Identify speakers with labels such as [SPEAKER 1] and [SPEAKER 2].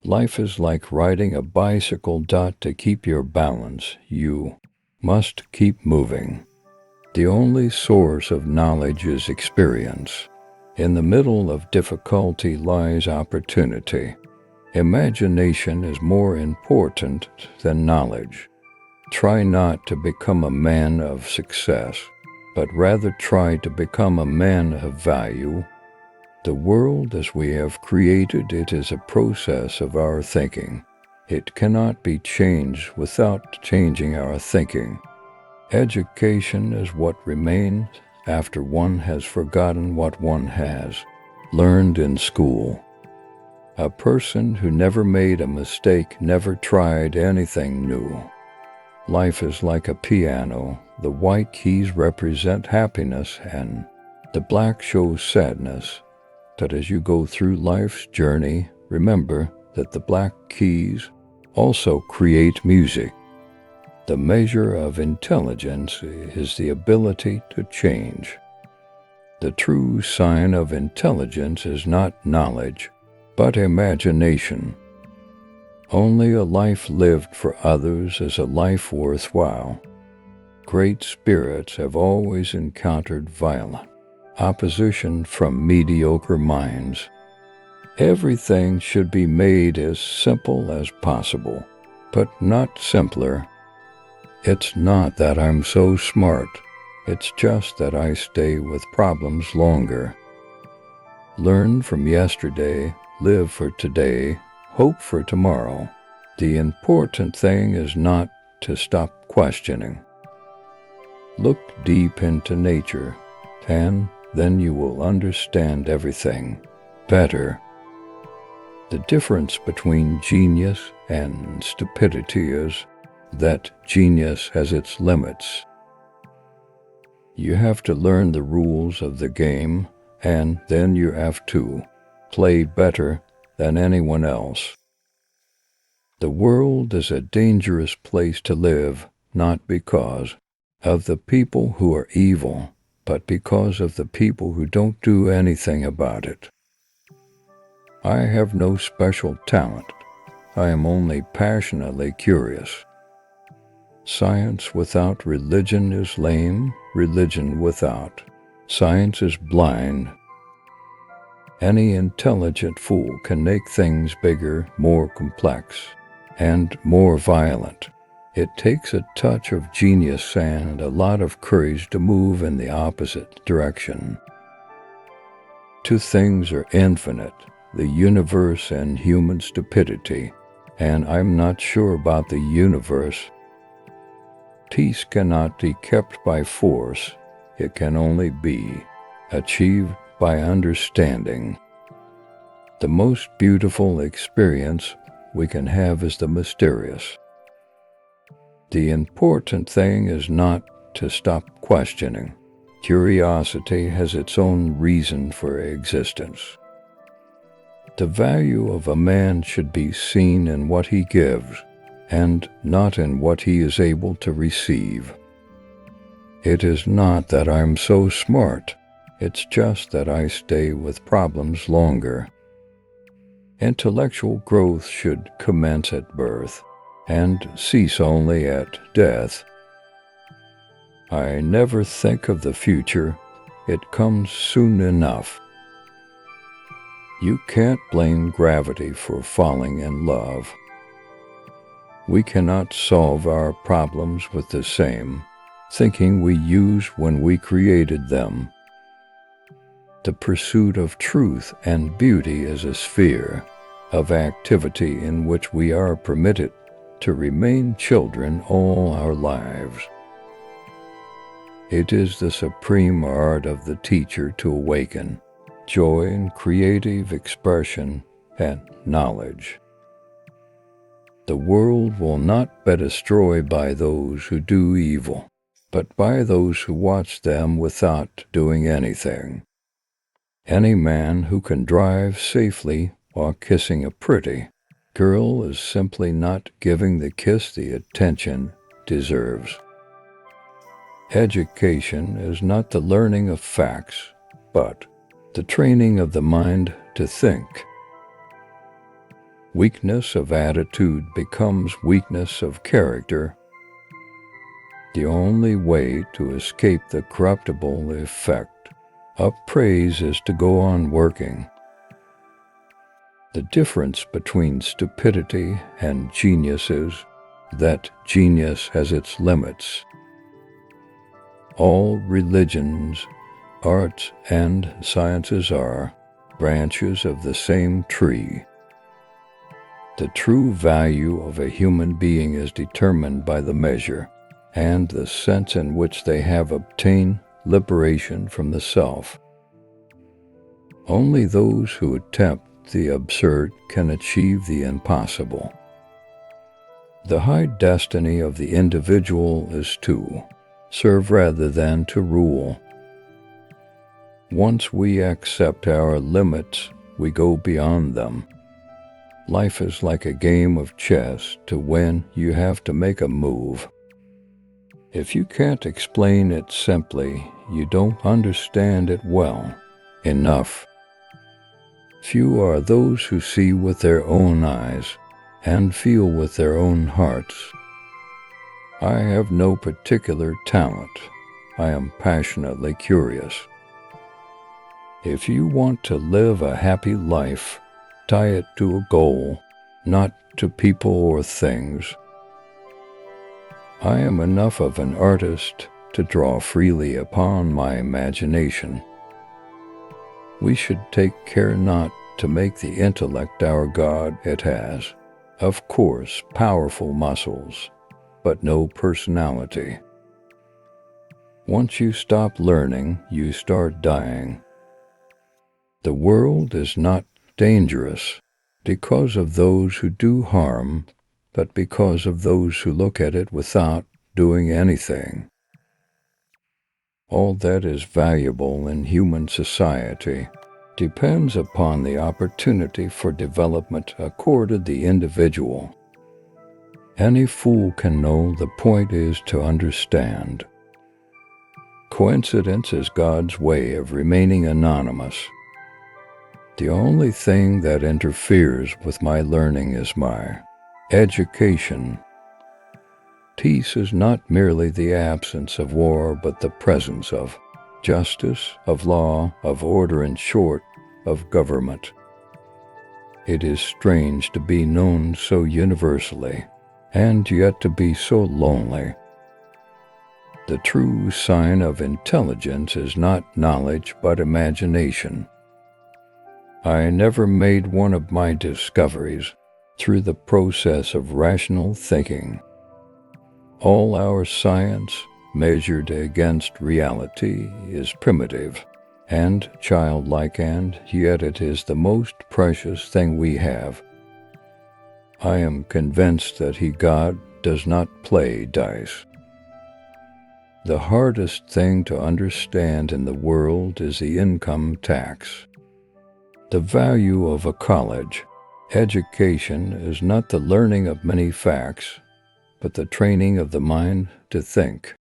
[SPEAKER 1] Life is like riding a bicycle. To keep your balance, you must keep moving. The only source of knowledge is experience. In the middle of difficulty lies opportunity. Imagination is more important than knowledge. Try not to become a man of success, but rather try to become a man of value. The world as we have created it is a process of our thinking. It cannot be changed without changing our thinking. Education is what remains after one has forgotten what one has learned in school. A person who never made a mistake never tried anything new. Life is like a piano. The white keys represent happiness and the black shows sadness. That as you go through life's journey, remember that the black keys also create music. The measure of intelligence is the ability to change. The true sign of intelligence is not knowledge, but imagination. Only a life lived for others is a life worthwhile. Great spirits have always encountered violent opposition from mediocre minds. Everything should be made as simple as possible, but not simpler. It's not that I'm so smart, it's just that I stay with problems longer. Learn from yesterday, live for today, hope for tomorrow. The important thing is not to stop questioning. Look deep into nature, and then you will understand everything better. The difference between genius and stupidity is that genius has its limits. You have to learn the rules of the game, and then you have to play better than anyone else. The world is a dangerous place to live, not because of the people who are evil, but because of the people who don't do anything about it. I have no special talent. I am only passionately curious. Science without religion is lame. Religion without science is blind. Any intelligent fool can make things bigger, more complex, and more violent. It takes a touch of genius and a lot of courage to move in the opposite direction. Two things are infinite, the universe and human stupidity, and I'm not sure about the universe. Peace cannot be kept by force. It can only be achieved by understanding. The most beautiful experience we can have is the mysterious. The important thing is not to stop questioning. Curiosity has its own reason for existence. The value of a man should be seen in what he gives, and not in what he is able to receive. It is not that I'm so smart, it's just that I stay with problems longer. Intellectual growth should commence at birth and cease only at death. I never think of the future, it comes soon enough. You can't blame gravity for falling in love. We cannot solve our problems with the same thinking we used when we created them. The pursuit of truth and beauty is a sphere of activity in which we are permitted to remain children all our lives. It is the supreme art of the teacher to awaken joy in creative expression and knowledge. The world will not be destroyed by those who do evil, but by those who watch them without doing anything. Any man who can drive safely while kissing a pretty girl is simply not giving the kiss the attention deserves. Education is not the learning of facts, but the training of the mind to think. Weakness of attitude becomes weakness of character. The only way to escape the corruptible effect of praise is to go on working. The difference between stupidity and genius is that genius has its limits. All religions, arts, and sciences are branches of the same tree. The true value of a human being is determined by the measure and the sense in which they have obtained liberation from the self. Only those who attempt the absurd can achieve the impossible. The high destiny of the individual is to serve rather than to rule. Once we accept our limits, we go beyond them. Life is like a game of chess. To win, you have to make a move. If you can't explain it simply, you don't understand it well enough. Few are those who see with their own eyes and feel with their own hearts. I have no particular talent. I am passionately curious. If you want to live a happy life, tie it to a goal, not to people or things. I am enough of an artist to draw freely upon my imagination. We should take care not to make the intellect our God. It has, of course, powerful muscles, but no personality. Once you stop learning, you start dying. The world is not dangerous because of those who do harm, but because of those who look at it without doing anything. All that is valuable in human society depends upon the opportunity for development accorded the individual. Any fool can know the point is to understand. Coincidence is God's way of remaining anonymous. The only thing that interferes with my learning is my education. Peace is not merely the absence of war, but the presence of justice, of law, of order, in short, of government. It is strange to be known so universally, and yet to be so lonely. The true sign of intelligence is not knowledge, but imagination. I never made one of my discoveries through the process of rational thinking. All our science, measured against reality, is primitive and childlike, and yet it is the most precious thing we have. I am convinced that God does not play dice. The hardest thing to understand in the world is the income tax. The value of a college education is not the learning of many facts, but the training of the mind to think.